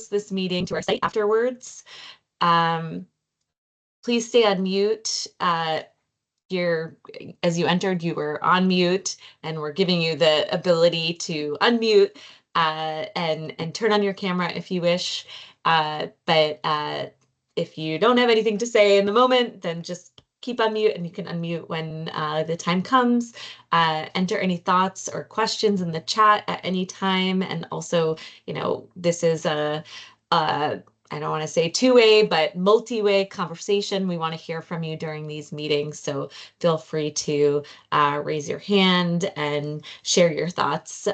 post this meeting to our site afterwards. Please stay on mute. As you entered, you were on mute, and we're giving you the ability to unmute and turn on your camera if you wish. But if you don't have anything to say in the moment, then just keep on mute, and you can unmute when the time comes. Enter any thoughts or questions in the chat at any time. And also, this is I don't want to say two-way, but multi-way conversation. We want to hear from you during these meetings, so feel free to raise your hand and share your thoughts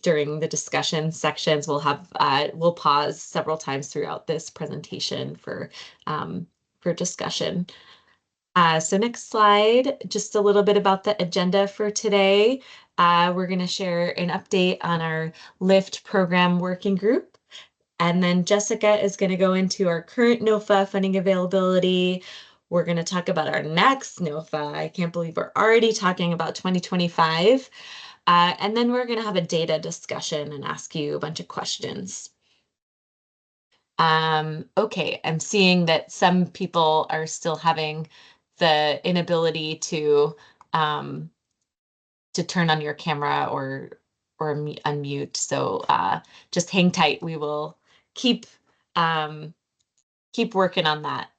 during the discussion sections. We'll pause several times throughout this presentation for discussion. So next slide, just a little bit about the agenda for today. We're going to share an update on our LIFT program working group. And then Jessica is going to go into our current NOFA funding availability. We're going to talk about our next NOFA. I can't believe we're already talking about 2025. And then we're going to have a data discussion and ask you a bunch of questions. Okay, I'm seeing that some people are still having the inability to turn on your camera or unmute. So just hang tight. We will keep working on that.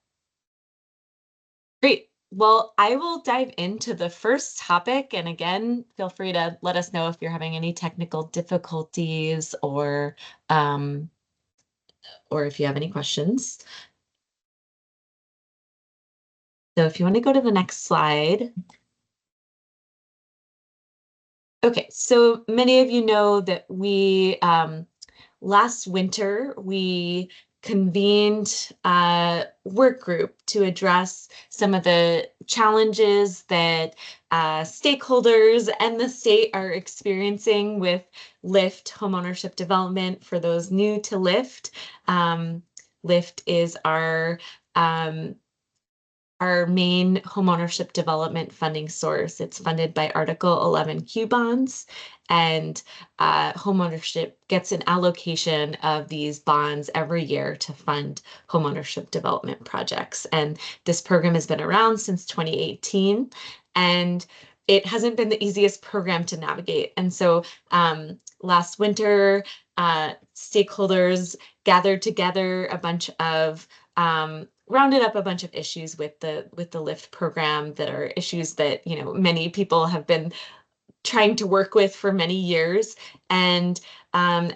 Great. Well, I will dive into the first topic. And again, feel free to let us know if you're having any technical difficulties or if you have any questions. So if you want to go to the next slide. Okay, so many of you know that we last winter, we convened a work group to address some of the challenges that stakeholders and the state are experiencing with LIFT homeownership development. For those new to LIFT, LIFT is our main homeownership development funding source. It's funded by Article 11Q bonds, and homeownership gets an allocation of these bonds every year to fund homeownership development projects. And this program has been around since 2018, and it hasn't been the easiest program to navigate. And so last winter, stakeholders gathered together rounded up a bunch of issues with the LIFT program that are issues that many people have been trying to work with for many years, and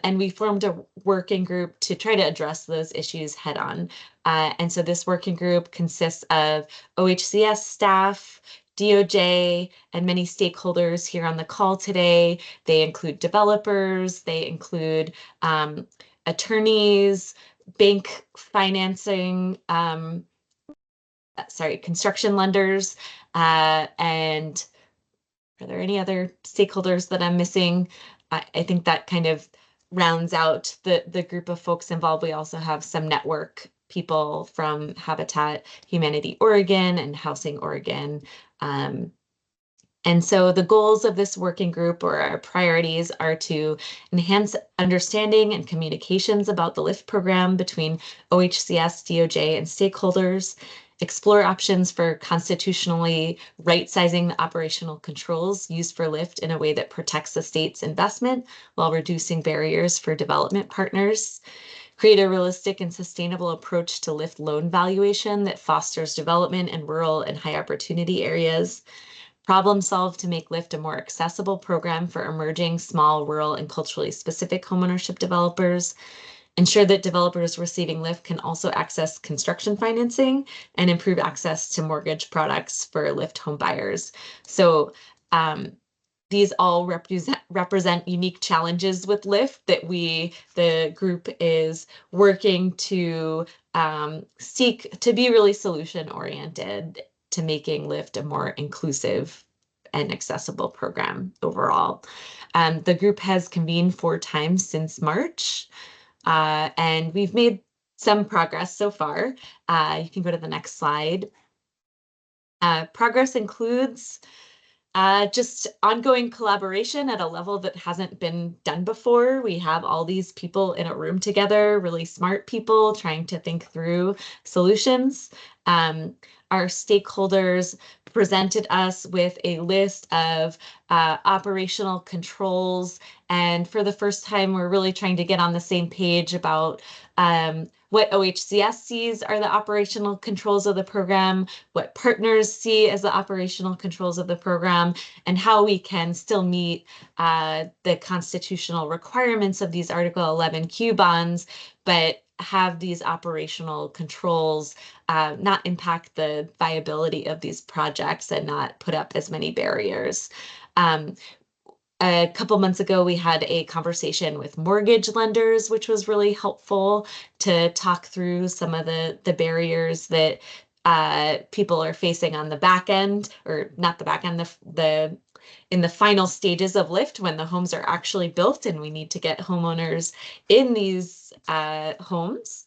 we formed a working group to try to address those issues head on. And so this working group consists of OHCS staff, DOJ, and many stakeholders here on the call today. They include developers, they include attorneys, bank financing, construction lenders, and are there any other stakeholders that I'm missing? I think that kind of rounds out the group of folks involved. We also have some network people from Habitat Humanity Oregon and Housing Oregon. And so the goals of this working group, or our priorities, are to enhance understanding and communications about the LIFT program between OHCS, DOJ, and stakeholders, explore options for constitutionally right-sizing the operational controls used for LIFT in a way that protects the state's investment while reducing barriers for development partners, create a realistic and sustainable approach to LIFT loan valuation that fosters development in rural and high opportunity areas, problem solve to make LIFT a more accessible program for emerging small, rural, and culturally specific homeownership developers, ensure that developers receiving LIFT can also access construction financing, and improve access to mortgage products for LIFT home buyers. So these all represent unique challenges with LIFT that the group is working to seek to be really solution-oriented to making LIFT a more inclusive and accessible program overall. The group has convened 4 times since March, and we've made some progress so far. You can go to the next slide. Progress includes Just ongoing collaboration at a level that hasn't been done before. We have all these people in a room together, really smart people trying to think through solutions. Um, our stakeholders presented us with a list of operational controls. And for the first time, we're really trying to get on the same page about what OHCS sees are the operational controls of the program, what partners see as the operational controls of the program, and how we can still meet the constitutional requirements of these Article 11Q bonds, but have these operational controls not impact the viability of these projects and not put up as many barriers. Um, a couple months ago, we had a conversation with mortgage lenders, which was really helpful to talk through some of the barriers that people are facing on the back end, or not the back end, the in the final stages of lift when the homes are actually built and we need to get homeowners in these homes.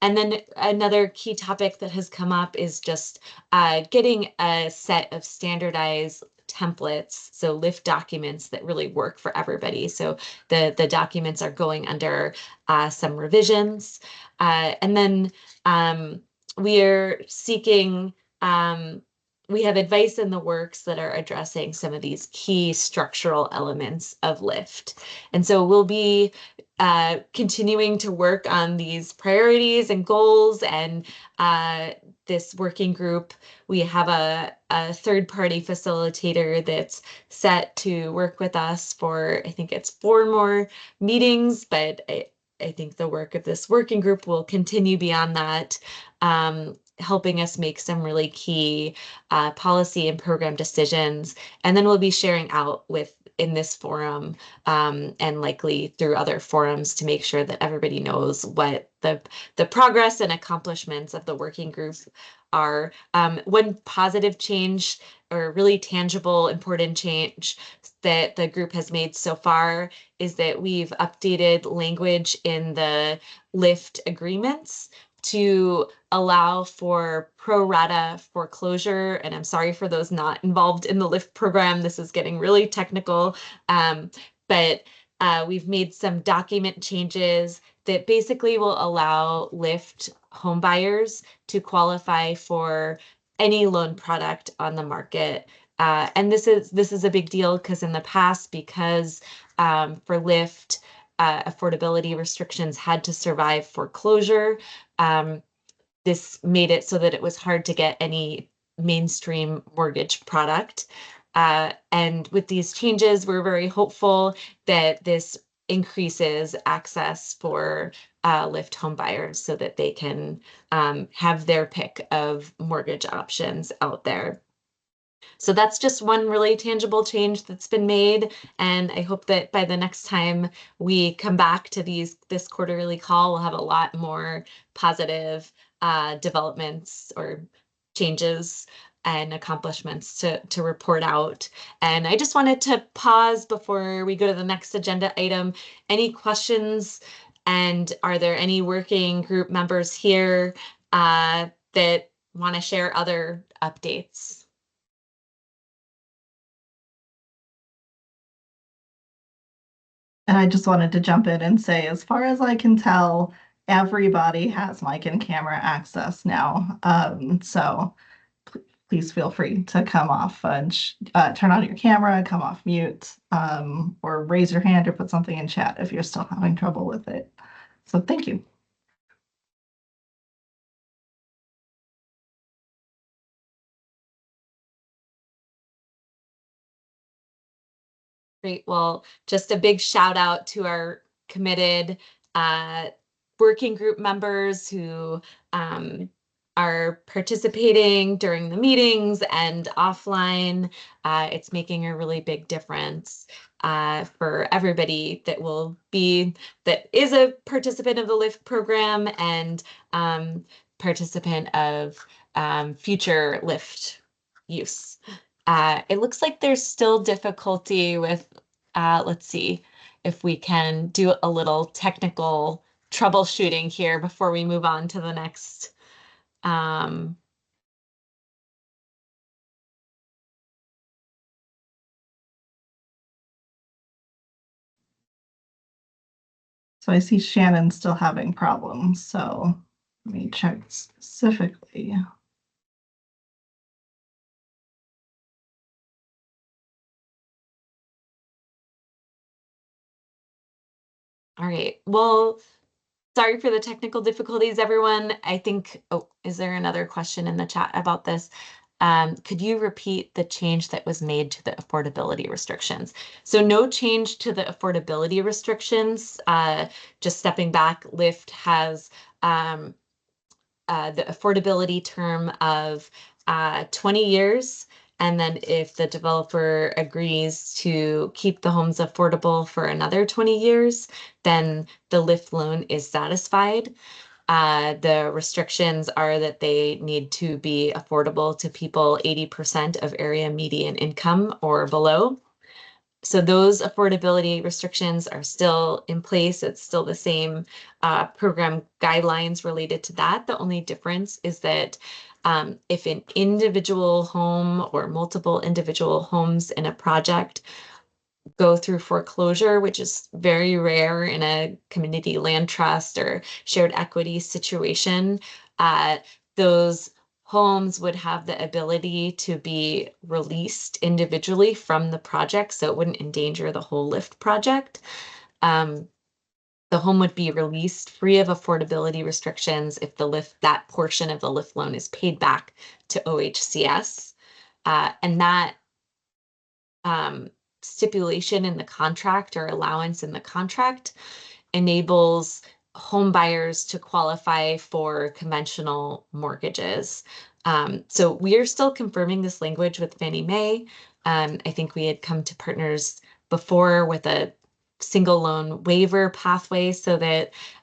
And then another key topic that has come up is just getting a set of standardized templates, so lift documents that really work for everybody. So the documents are going under some revisions. And then we're seeking, we have advice in the works that are addressing some of these key structural elements of lift. And so we'll be continuing to work on these priorities and goals, and this working group. We have a third-party facilitator that's set to work with us for, I think it's 4 more meetings, but I think the work of this working group will continue beyond that, helping us make some really key policy and program decisions. And then we'll be sharing out in this forum and likely through other forums to make sure that everybody knows what the progress and accomplishments of the working group are. One positive change or really tangible, important change that the group has made so far is that we've updated language in the lift agreements to allow for pro rata foreclosure. And I'm sorry for those not involved in the lift program. This is getting really technical, but we've made some document changes that basically will allow lift home buyers to qualify for any loan product on the market. And this is a big deal because in the past, because for lift, affordability restrictions had to survive foreclosure. This made it so that it was hard to get any mainstream mortgage product. And with these changes, we're very hopeful that this increases access for lift home buyers so that they can have their pick of mortgage options out there. So that's just one really tangible change that's been made. And I hope that by the next time we come back to this quarterly call, we'll have a lot more positive developments or changes and accomplishments to report out. And I just wanted to pause before we go to the next agenda item. Any questions? And are there any working group members here that want to share other updates? And I just wanted to jump in and say, as far as I can tell, everybody has mic and camera access now. So please feel free to come off and turn on your camera, come off mute, or raise your hand or put something in chat if you're still having trouble with it. So thank you. Great. Well, just a big shout out to our committed uh, working group members who are participating during the meetings and offline. It's making a really big difference for everybody that is a participant of the LIFT program and participant of future LIFT use. It looks like there's still difficulty with, let's see if we can do a little technical troubleshooting here before we move on to the next. Um, So I see Shannon still having problems. So let me check specifically. All right. Well, sorry for the technical difficulties, everyone. I think, oh, is there another question in the chat about this? Could you repeat the change that was made to the affordability restrictions? So no change to the affordability restrictions. Just stepping back, Lyft has um, the affordability term of 20 years. And then if the developer agrees to keep the homes affordable for another 20 years, then the Lyft loan is satisfied. The restrictions are that they need to be affordable to people 80% of area median income or below. So those affordability restrictions are still in place. It's still the same program guidelines related to that. The only difference is that if an individual home or multiple individual homes in a project go through foreclosure, which is very rare in a community land trust or shared equity situation, uh, those homes would have the ability to be released individually from the project, so it wouldn't endanger the whole lift project. Um, the home would be released free of affordability restrictions if that portion of the lift loan is paid back to OHCS. And that um, stipulation in the contract or allowance in the contract enables home buyers to qualify for conventional mortgages. So we are still confirming this language with Fannie Mae. I think we had come to partners before with a single loan waiver pathway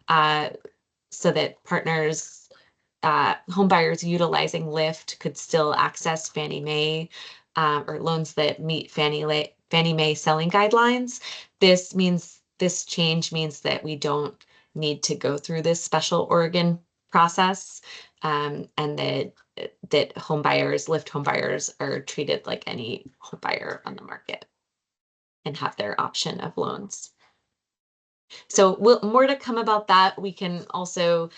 uh, so that partners home buyers utilizing Lyft could still access Fannie Mae or loans that meet Fannie Mae selling guidelines. This change means that we don't need to go through this special Oregon process, and that Lyft home buyers are treated like any home buyer on the market and have their option of loans. So more to come about that. We can also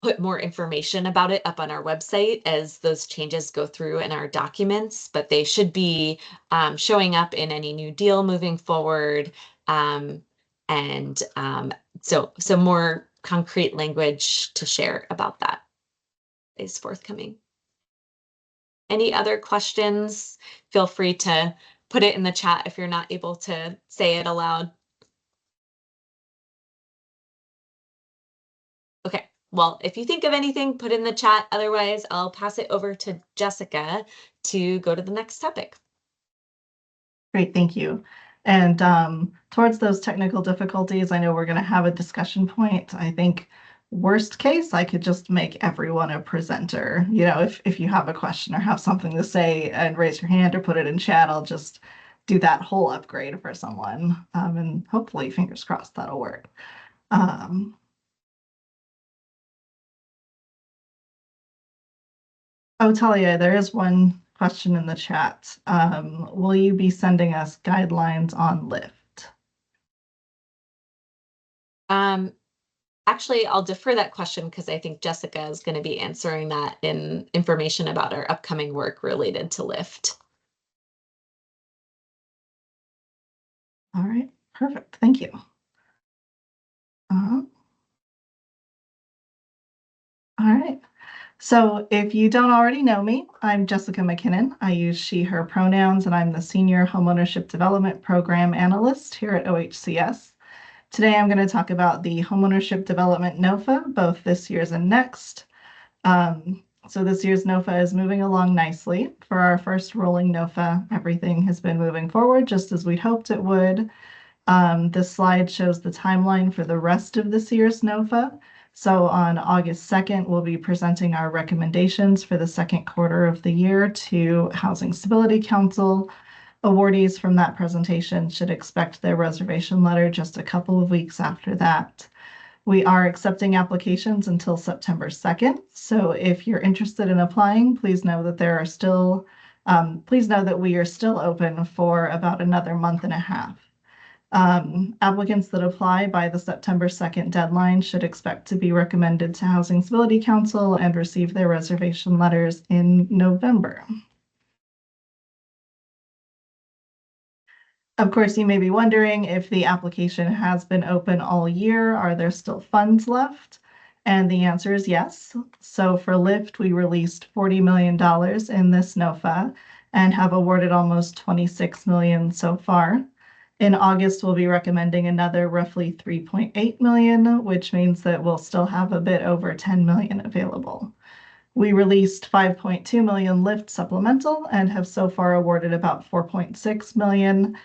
put more information about it up on our website as those changes go through in our documents, but they should be showing up in any new deal moving forward. Um, and so more concrete language to share about that is forthcoming. Any other questions? Feel free to put it in the chat if you're not able to say it aloud. Okay, well, if you think of anything, put in the chat. Otherwise, I'll pass it over to Jessica to go to the next topic. Great, thank you. And towards those technical difficulties, I know we're going to have a discussion point. I think worst case, I could just make everyone a presenter. You know, if you have a question or have something to say and raise your hand or put it in chat, I'll just do that whole upgrade for someone. And hopefully, fingers crossed, that'll work. Oh, Talia, there is one question in the chat. Will you be sending us guidelines on Lyft? Actually, I'll defer that question because I think Jessica is going to be answering that in information about our upcoming work related to Lyft. All right, perfect. Thank you. Uh, all right. So if you don't already know me, I'm Jessica McKinnon. I use she, her pronouns, and I'm the Senior Homeownership Development Program Analyst here at OHCS. Today, I'm going to talk about the Homeownership Development NOFA, both this year's and next. So this year's NOFA is moving along nicely. For our first rolling NOFA, everything has been moving forward just as we'd hoped it would. This slide shows the timeline for the rest of this year's NOFA. So on August 2nd, we'll be presenting our recommendations for the second quarter of the year to Housing Stability Council. Awardees from that presentation should expect their reservation letter just a couple of weeks after that. We are accepting applications until September 2nd. So if you're interested in applying, please know that please know that we are still open for about another month and a half. Applicants that apply by the September 2nd deadline should expect to be recommended to Housing Stability Council and receive their reservation letters in November. Of course, you may be wondering if the application has been open all year, are there still funds left? And the answer is yes. So for LIFT, we released $40 million in this NOFA and have awarded almost 26 million so far. In August, we'll be recommending another roughly 3.8 million, which means that we'll still have a bit over 10 million available. We released 5.2 million LIFT supplemental and have so far awarded about 4.6 million.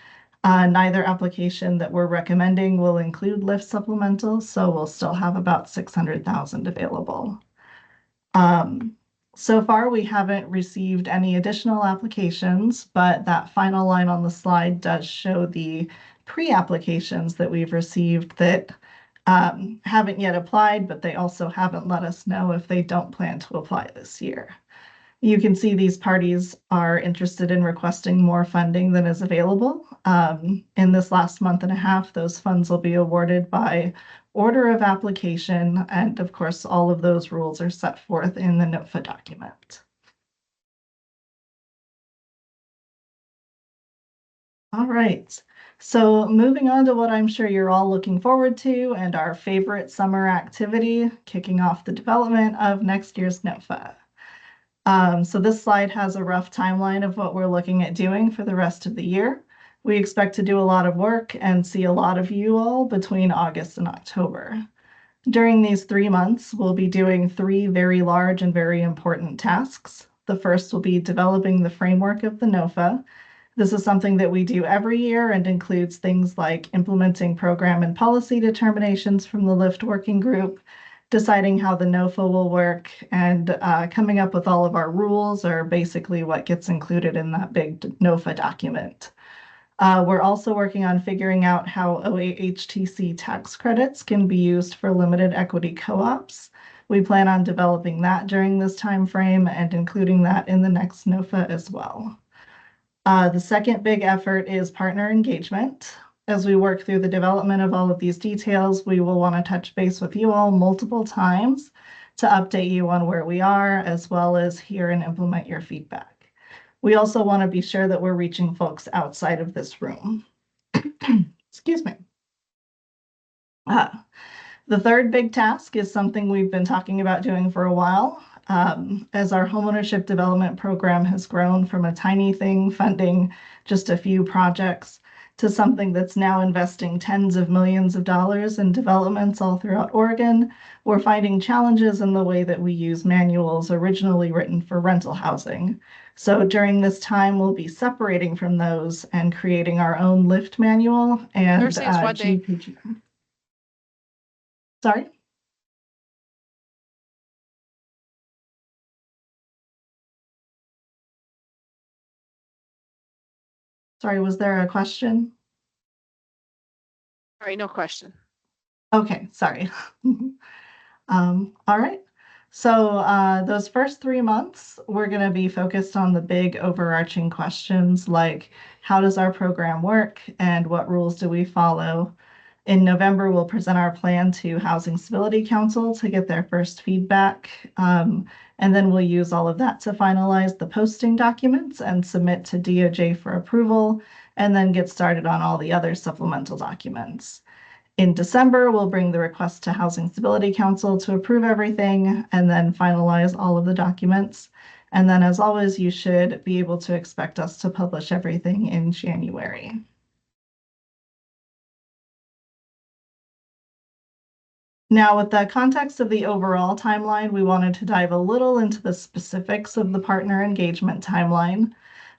Neither application that we're recommending will include LIFT supplemental, so we'll still have about 600,000 available. So far, we haven't received any additional applications, but that final line on the slide does show the pre-applications that we've received that haven't yet applied, but they also haven't let us know if they don't plan to apply this year. You can see these parties are interested in requesting more funding than is available. In this last month and a half, those funds will be awarded by order of application. And of course, all of those rules are set forth in the NOFA document. All right. So moving on to what I'm sure you're all looking forward to and our favorite summer activity, kicking off the development of next year's NOFA. So this slide has a rough timeline of what we're looking at doing for the rest of the year. We expect to do a lot of work and see a lot of you all between August and October. During these 3 months, we'll be doing 3 very large and very important tasks. The first will be developing the framework of the NOFA. This is something that we do every year and includes things like implementing program and policy determinations from the LIFT working group, deciding how the NOFA will work, and coming up with all of our rules are basically what gets included in that big NOFA document. We're also working on figuring out how OAHTC tax credits can be used for limited equity co-ops. We plan on developing that during this time frame and including that in the next NOFA as well. The second big effort is partner engagement. As we work through the development of all of these details, we will want to touch base with you all multiple times to update you on where we are, as well as hear and implement your feedback. We also want to be sure that we're reaching folks outside of this room. Excuse me. The third big task is something we've been talking about doing for a while. As our homeownership development program has grown from a tiny thing funding just a few projects to something that's now investing tens of millions of dollars in developments all throughout Oregon, we're finding challenges in the way that we use manuals originally written for rental housing. So during this time, we'll be separating from those and creating our own LIFT manual and Thursday's what day? GPG. Sorry? Sorry, was there a question? All right, no question. Okay, sorry. All right. So those first 3 months, we're going to be focused on the big overarching questions like how does our program work and what rules do we follow? In November, we'll present our plan to Housing Stability Council to get their first feedback. And then we'll use all of that to finalize the posting documents and submit to DOJ for approval, and then get started on all the other supplemental documents. In December, we'll bring the request to Housing Stability Council to approve everything and then finalize all of the documents. And then, as always, you should be able to expect us to publish everything in January. Now, with the context of the overall timeline, we wanted to dive a little into the specifics of the partner engagement timeline.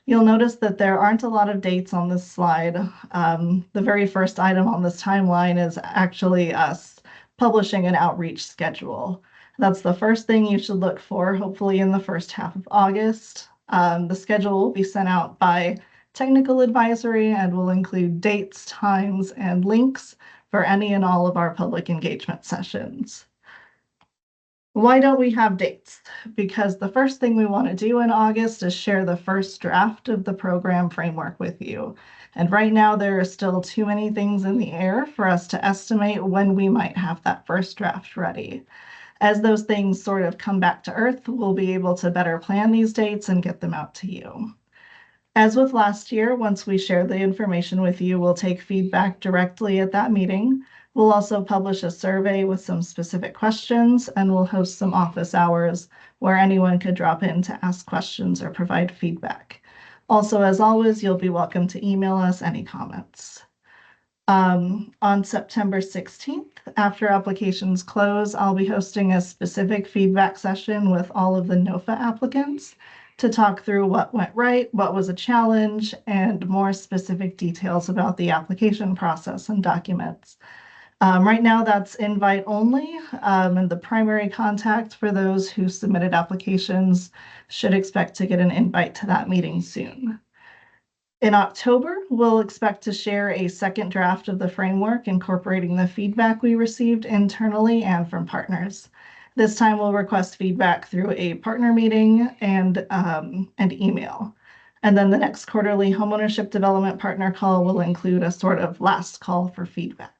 You'll notice that there aren't a lot of dates on this slide. The very first item on this timeline is actually us publishing an outreach schedule. That's the first thing you should look for, hopefully in the first half of August. The schedule will be sent out by technical advisory and will include dates, times, and links for any and all of our public engagement sessions. Why don't we have dates? Because the first thing we want to do in August is share the first draft of the program framework with you. And right now, there are still too many things in the air for us to estimate when we might have that first draft ready. As those things sort of come back to earth, we'll be able to better plan these dates and get them out to you. As with last year, once we share the information with you, we'll take feedback directly at that meeting. We'll also publish a survey with some specific questions, and we'll host some office hours where anyone could drop in to ask questions or provide feedback. Also, as always, you'll be welcome to email us any comments. On September 16th, after applications close, I'll be hosting a specific feedback session with all of the NOFA applicants to talk through what went right, what was a challenge, and more specific details about the application process and documents. Right now, that's invite only, and the primary contact for those who submitted applications should expect to get an invite to that meeting soon. In October, we'll expect to share a second draft of the framework incorporating the feedback we received internally and from partners. This time we'll request feedback through a partner meeting and email. And then the next quarterly homeownership development partner call will include a sort of last call for feedback.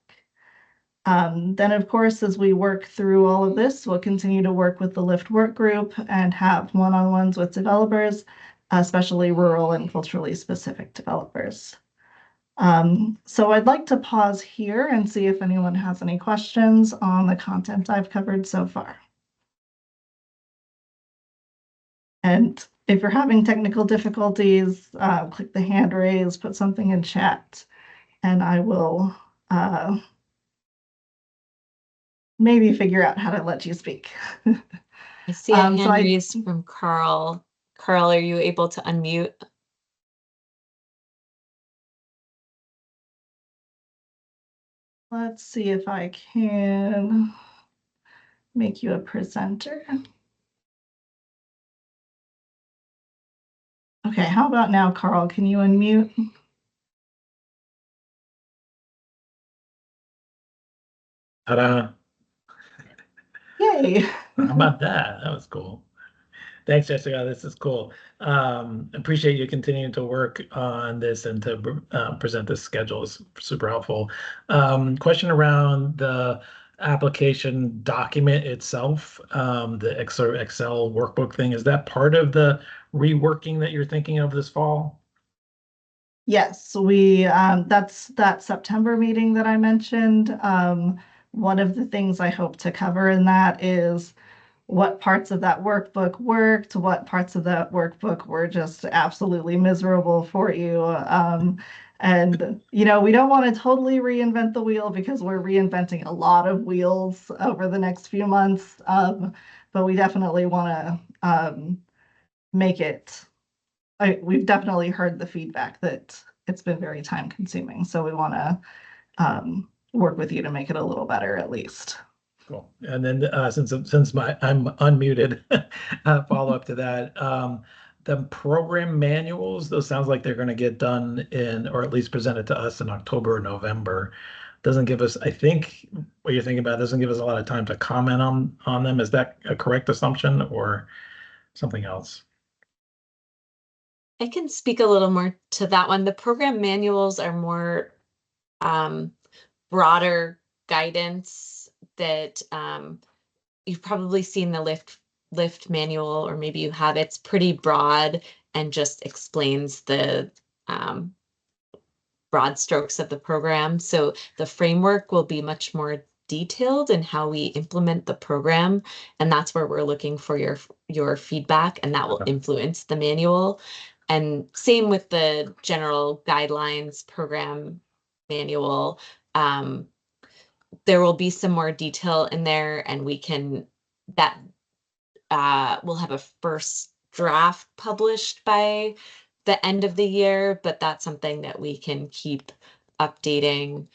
Then, of course, as we work through all of this, we'll continue to work with the LIFT work group and have one-on-ones with developers, especially rural and culturally specific developers. So I'd like to pause here and see if anyone has any questions on the content I've covered so far. And if you're having technical difficulties, click the hand raise, put something in chat, and I will maybe figure out how to let you speak. I see a hand raised from Carl. Carl, are you able to unmute? Let's see if I can make you a presenter. Okay, how about now, Carl? Can you unmute? Ta-da. Yay. How about that? That was cool. Thanks, Jessica. This is cool. Appreciate you continuing to work on this and to present this schedule is super helpful. Question around the application document itself, the Excel workbook thing. Is that part of the reworking that you're thinking of this fall? Yes, we that's that September meeting that I mentioned. One of the things I hope to cover in that is what parts of that workbook worked, what parts of that workbook were just absolutely miserable for you. And we don't want to totally reinvent the wheel because we're reinventing a lot of wheels over the next few months. But we definitely want to make it. We've definitely heard the feedback that it's been very time consuming. So we want to work with you to make it a little better at least. Cool. And then since I'm unmuted, follow up to that. The program manuals, those sounds like they're going to get done in, or at least presented to us in October or November. Doesn't give us, I think what you're thinking about doesn't give us a lot of time to comment on them. Is that a correct assumption or something else? I can speak a little more to that one. The program manuals are more broader guidance that you've probably seen the lift manual, or maybe you have. It's pretty broad and just explains the broad strokes of the program. So the framework will be much more detailed in how we implement the program, and that's where we're looking for your feedback, and that will influence the manual. And same with the general guidelines program manual. There will be some more detail in there, and we'll have a first draft published by the end of the year, but that's something that we can keep updating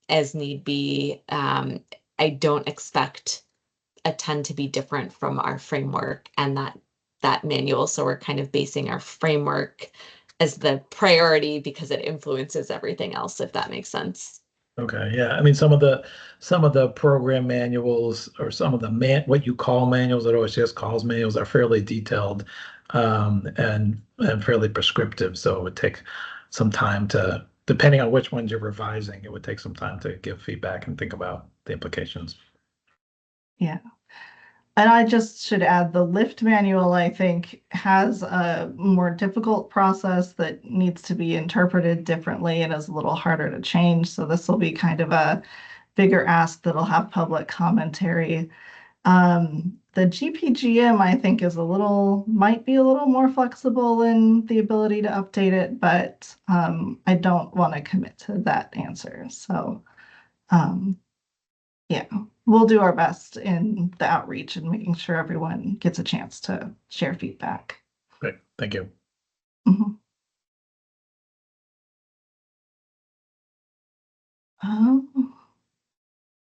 as need be. I don't expect a ton to be different from our framework and that manual. So we're kind of basing our framework as the priority because it influences everything else, if that makes sense. Okay, yeah. I mean, some of the program manuals or some of the what you call manuals that OSGS calls manuals are fairly detailed and fairly prescriptive. So it would take some time to depending on which ones you're revising, it would take some time to give feedback and think about the implications. Yeah. And I just should add the lift manual, I think, has a more difficult process that needs to be interpreted differently and is a little harder to change. So this will be kind of a bigger ask that'll have public commentary. The GPGM, I think, might be a little more flexible in the ability to update it, but I don't want to commit to that answer. So yeah, we'll do our best in the outreach and making sure everyone gets a chance to share feedback. Great, thank you. Mhm. Um,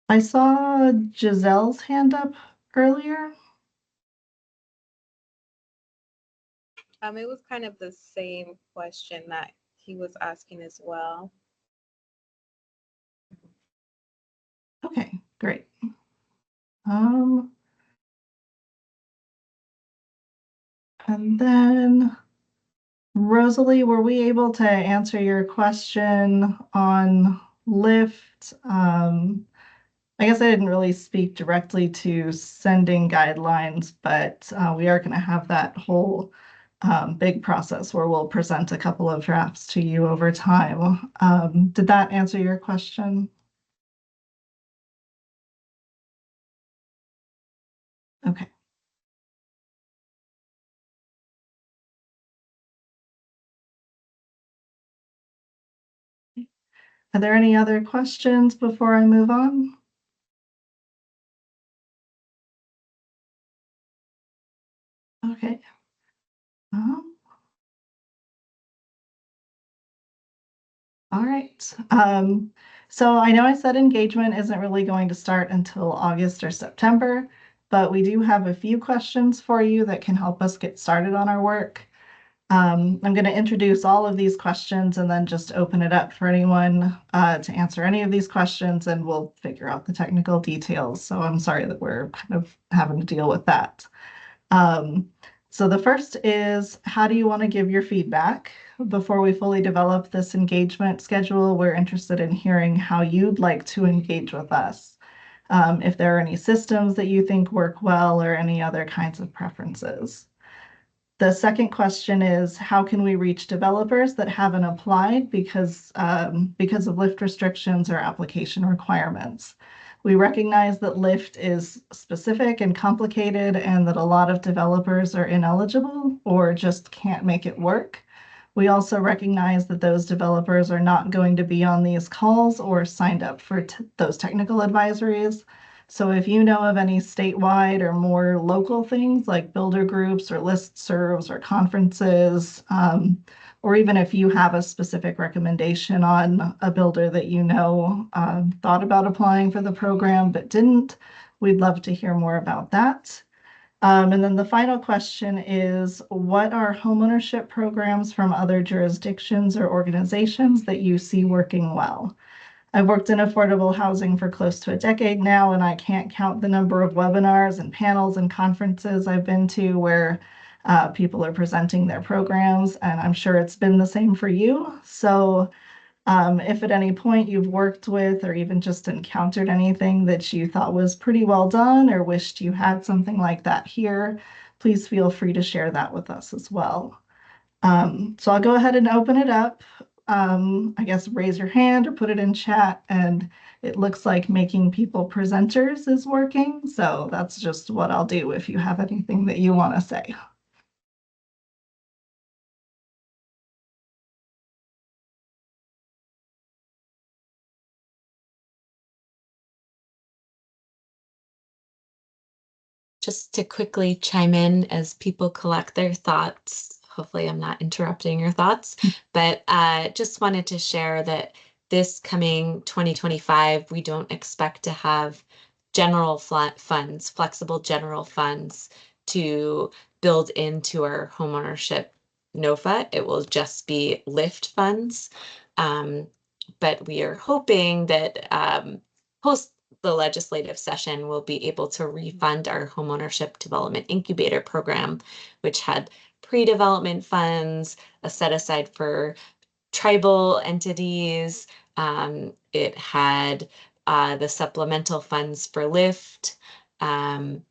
I saw Giselle's hand up earlier. It was kind of the same question that he was asking as well. Okay, great. Um, and then Rosalie, were we able to answer your question on Lyft? I guess I didn't really speak directly to sending guidelines, but we are going to have that whole big process where we'll present a couple of drafts to you over time. Did that answer your question? Okay. Are there any other questions before I move on? Okay. Um, all right. So I know I said engagement isn't really going to start until August or September, but we do have a few questions for you that can help us get started on our work. I'm going to introduce all of these questions and then just open it up for anyone to answer any of these questions, and we'll figure out the technical details. So I'm sorry that we're kind of having to deal with that. Um, so the first is, how do you want to give your feedback? Before we fully develop this engagement schedule, we're interested in hearing how you'd like to engage with us. If there are any systems that you think work well or any other kinds of preferences. The second question is, how can we reach developers that haven't applied because of lift restrictions or application requirements? We recognize that lift is specific and complicated and that a lot of developers are ineligible or just can't make it work. We also recognize that those developers are not going to be on these calls or signed up for those technical advisories. So if you know of any statewide or more local things like builder groups or listservs or conferences, or even if you have a specific recommendation on a builder that you know thought about applying for the program but didn't, we'd love to hear more about that. And then the final question is, what are homeownership programs from other jurisdictions or organizations that you see working well? I've worked in affordable housing for close to a decade now, and I can't count the number of webinars and panels and conferences I've been to where people are presenting their programs, and I'm sure it's been the same for you. So if at any point you've worked with or even just encountered anything that you thought was pretty well done or wished you had something like that here, please feel free to share that with us as well. So I'll go ahead and open it up. I guess raise your hand or put it in chat, and it looks like making people presenters is working. So that's just what I'll do if you have anything that you want to say. Just to quickly chime in as people collect their thoughts. Hopefully, I'm not interrupting your thoughts, but just wanted to share that this coming 2025, we don't expect to have general funds, flexible general funds to build into our homeownership NOFA. It will just be lift funds. But we are hoping that post the legislative session, we'll be able to refund our homeownership development incubator program, which had pre-development funds, a set aside for tribal entities. It had the supplemental funds for LIFT, and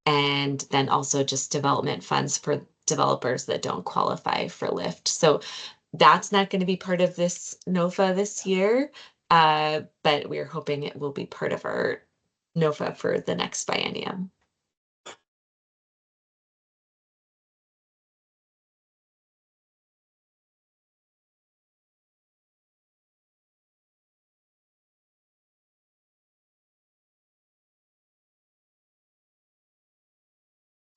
then also just development funds for developers that don't qualify for LIFT. So that's not going to be part of this NOFA this year, but we're hoping it will be part of our NOFA for the next biennium.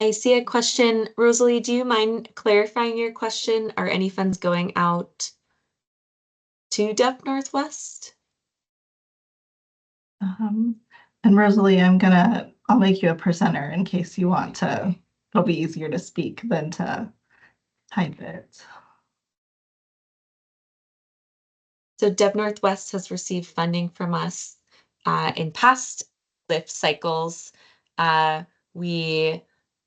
I see a question. Rosalie, do you mind clarifying your question? Are any funds going out to Dep Northwest? And Rosalie, I'll make you a presenter in case you want to. It'll be easier to speak than to type it. So Deb Northwest has received funding from us in past LIFT cycles. We,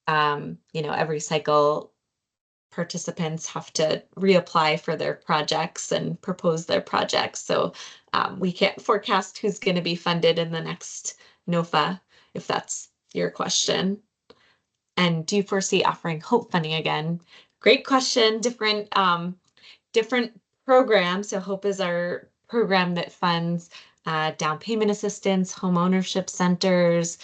every cycle participants have to reapply for their projects and propose their projects. So we can't forecast who's going to be funded in the next NOFA, if that's your question. And do you foresee offering Hope funding again? Great question. Different programs. So Hope is our program that funds down payment assistance, home ownership centers,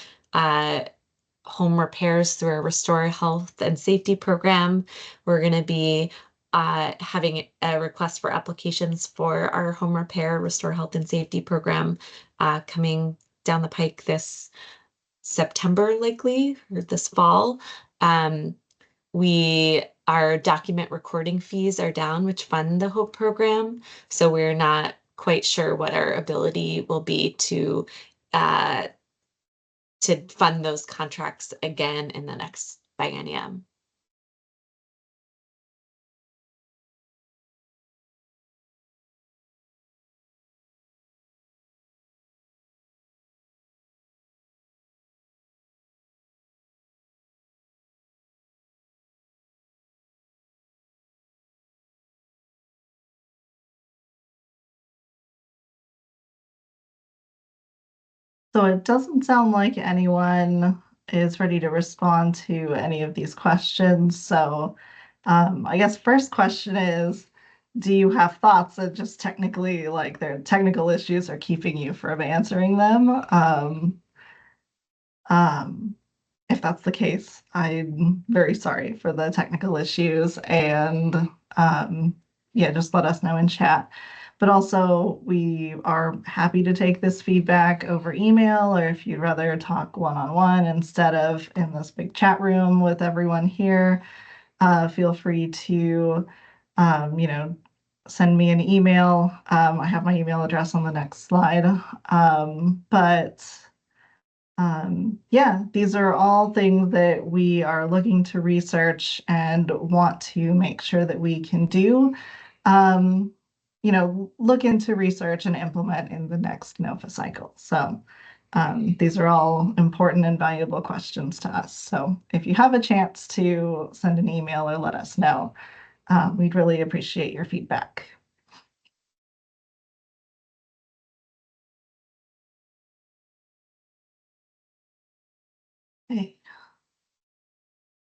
home repairs through our Restore Health and Safety program. We're going to be having a request for applications for our home repair, Restore Health and Safety program coming down the pike this September, likely, or this fall. Our document recording fees are down, which fund the Hope program. So we're not quite sure what our ability will be to fund those contracts again in the next biennium. So it doesn't sound like anyone is ready to respond to any of these questions. So I guess first question is, do you have thoughts that just technically, like their technical issues are keeping you from answering them? Um, if that's the case, I'm very sorry for the technical issues, and yeah, just let us know in chat. But also, we are happy to take this feedback over email, or if you'd rather talk one-on-one instead of in this big chat room with everyone here, feel free to, send me an email. I have my email address on the next slide. Yeah, these are all things that we are looking to research and want to make sure that we can do. Look into research and implement in the next NOFA cycle. So these are all important and valuable questions to us. So if you have a chance to send an email or let us know, we'd really appreciate your feedback. Okay.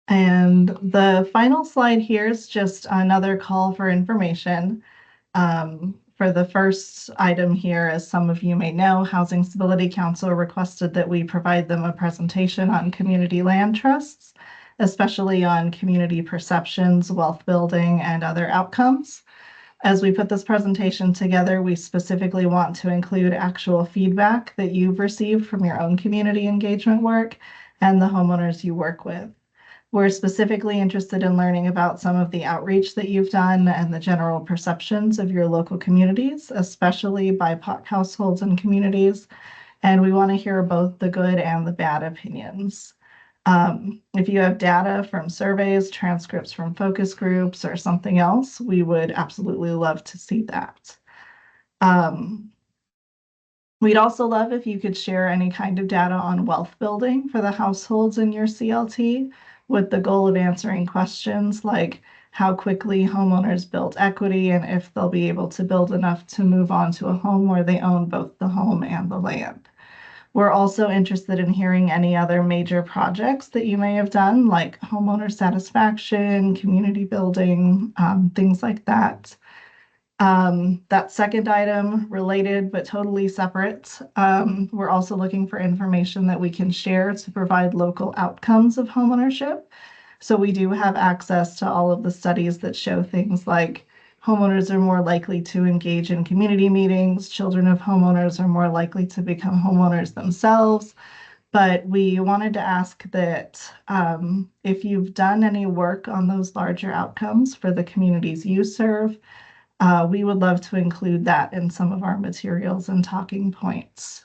And the final slide here is just another call for information. For the first item here, as some of you may know, Housing Stability Council requested that we provide them a presentation on community land trusts, especially on community perceptions, wealth building, and other outcomes. As we put this presentation together, we specifically want to include actual feedback that you've received from your own community engagement work and the homeowners you work with. We're specifically interested in learning about some of the outreach that you've done and the general perceptions of your local communities, especially BIPOC households and communities. And we want to hear both the good and the bad opinions. If you have data from surveys, transcripts from focus groups, or something else, we would absolutely love to see that. We'd also love if you could share any kind of data on wealth building for the households in your CLT, with the goal of answering questions like how quickly homeowners build equity, and if they'll be able to build enough to move on to a home where they own both the home and the land. We're also interested in hearing any other major projects that you may have done, like homeowner satisfaction, community building, things like that. That second item, related but totally separate, we're also looking for information that we can share to provide local outcomes of homeownership. So we do have access to all of the studies that show things like homeowners are more likely to engage in community meetings, children of homeowners are more likely to become homeowners themselves. But we wanted to ask that if you've done any work on those larger outcomes for the communities you serve, we would love to include that in some of our materials and talking points.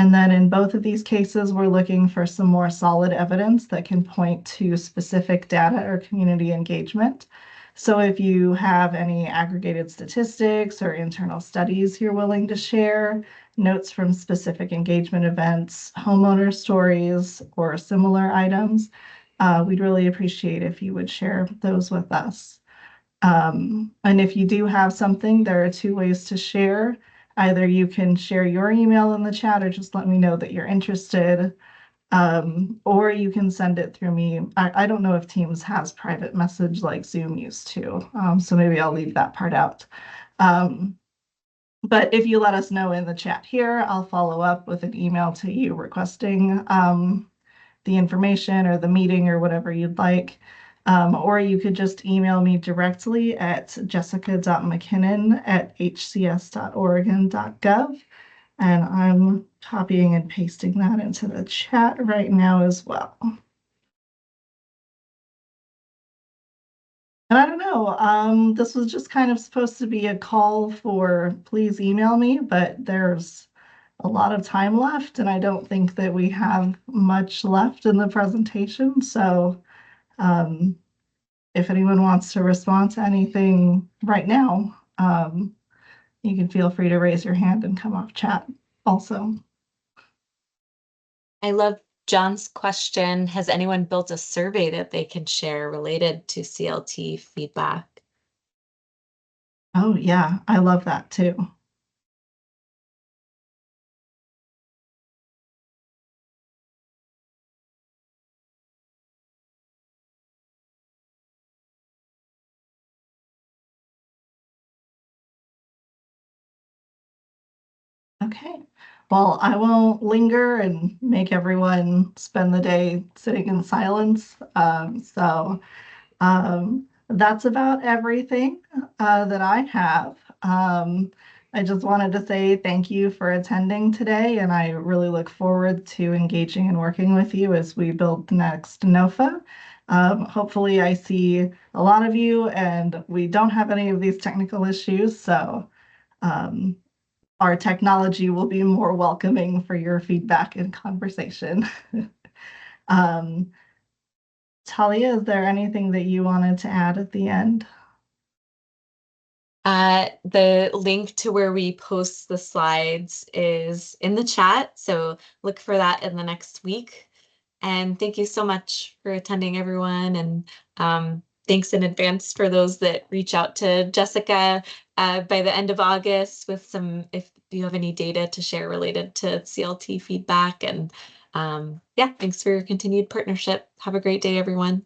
And then in both of these cases, we're looking for some more solid evidence that can point to specific data or community engagement. So if you have any aggregated statistics or internal studies you're willing to share, notes from specific engagement events, homeowner stories, or similar items, we'd really appreciate if you would share those with us. And if you do have something, there are two ways to share. Either you can share your email in the chat or just let me know that you're interested, or you can send it through me. I don't know if Teams has private message like Zoom used to, so maybe I'll leave that part out. But if you let us know in the chat here, I'll follow up with an email to you requesting the information or the meeting or whatever you'd like. Or you could just email me directly at jessica.mckinnon@hcs.oregon.gov. And I'm copying and pasting that into the chat right now as well. And I don't know, this was just kind of supposed to be a call for please email me, but there's a lot of time left, and I don't think that we have much left in the presentation. So if anyone wants to respond to anything right now, you can feel free to raise your hand and come off chat also. I love John's question. Has anyone built a survey that they can share related to CLT feedback? Oh yeah, I love that too. Okay, well, I won't linger and make everyone spend the day sitting in silence. That's about everything that I have. I just wanted to say thank you for attending today, and I really look forward to engaging and working with you as we build the next NOFA. Hopefully I see a lot of you and we don't have any of these technical issues, so our technology will be more welcoming for your feedback and conversation. Talia, is there anything that you wanted to add at the end? The link to where we post the slides is in the chat, so look for that in the next week. And thank you so much for attending, everyone. And thanks in advance for those that reach out to Jessica by the end of August with if you have any data to share related to CLT feedback. And yeah, thanks for your continued partnership. Have a great day, everyone.